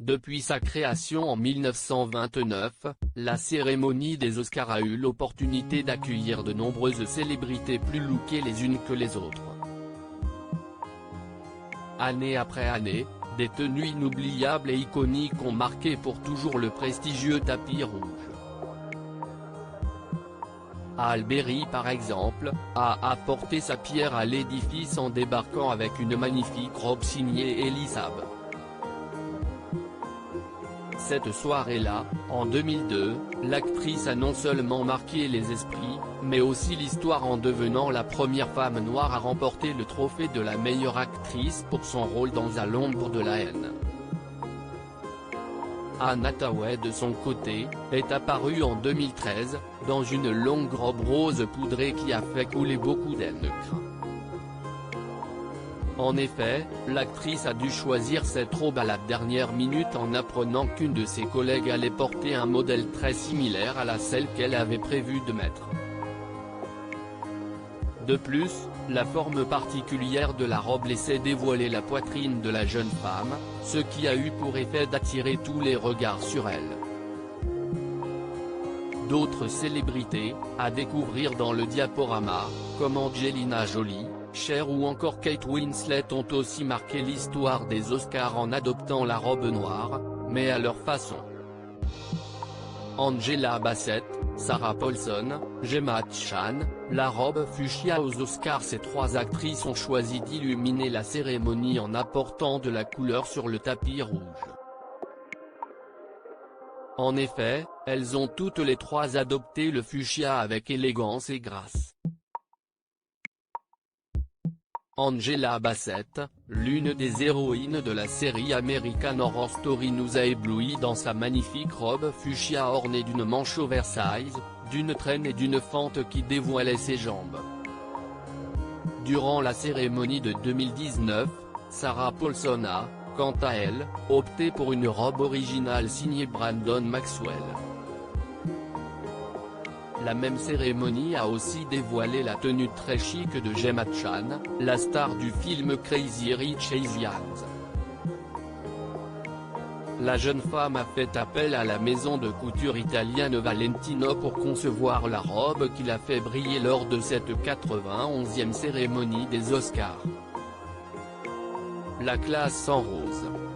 Depuis sa création en 1929, la cérémonie des Oscars a eu l'opportunité d'accueillir de nombreuses célébrités plus lookées les unes que les autres. Année après année, des tenues inoubliables et iconiques ont marqué pour toujours le prestigieux tapis rouge. Halle Berry par exemple, a apporté sa pierre à l'édifice en débarquant avec une magnifique robe signée Elisab. Cette soirée-là, en 2002, l'actrice a non seulement marqué les esprits, mais aussi l'histoire en devenant la première femme noire à remporter le trophée de la meilleure actrice pour son rôle dans À l'ombre de la haine. Anne Hathaway de son côté, est apparue en 2013, dans une longue robe rose poudrée qui a fait couler beaucoup d'encre. En effet, l'actrice a dû choisir cette robe à la dernière minute en apprenant qu'une de ses collègues allait porter un modèle très similaire à celle qu'elle avait prévu de mettre. De plus, la forme particulière de la robe laissait dévoiler la poitrine de la jeune femme, ce qui a eu pour effet d'attirer tous les regards sur elle. D'autres célébrités, à découvrir dans le diaporama, comme Angelina Jolie, Cher ou encore Kate Winslet ont aussi marqué l'histoire des Oscars en adoptant la robe noire, mais à leur façon. Angela Bassett, Sarah Paulson, Gemma Chan, la robe fuchsia aux Oscars. Ces trois actrices ont choisi d'illuminer la cérémonie en apportant de la couleur sur le tapis rouge. En effet, elles ont toutes les trois adopté le fuchsia avec élégance et grâce. Angela Bassett, l'une des héroïnes de la série American Horror Story, nous a éblouis dans sa magnifique robe fuchsia ornée d'une manche oversize, d'une traîne et d'une fente qui dévoilait ses jambes. Durant la cérémonie de 2019, Sarah Paulson a, quant à elle, opté pour une robe originale signée Brandon Maxwell. La même cérémonie a aussi dévoilé la tenue très chic de Gemma Chan, la star du film Crazy Rich Asians. La jeune femme a fait appel à la maison de couture italienne Valentino pour concevoir la robe qu'il a fait briller lors de cette 91e cérémonie des Oscars. La classe en rose.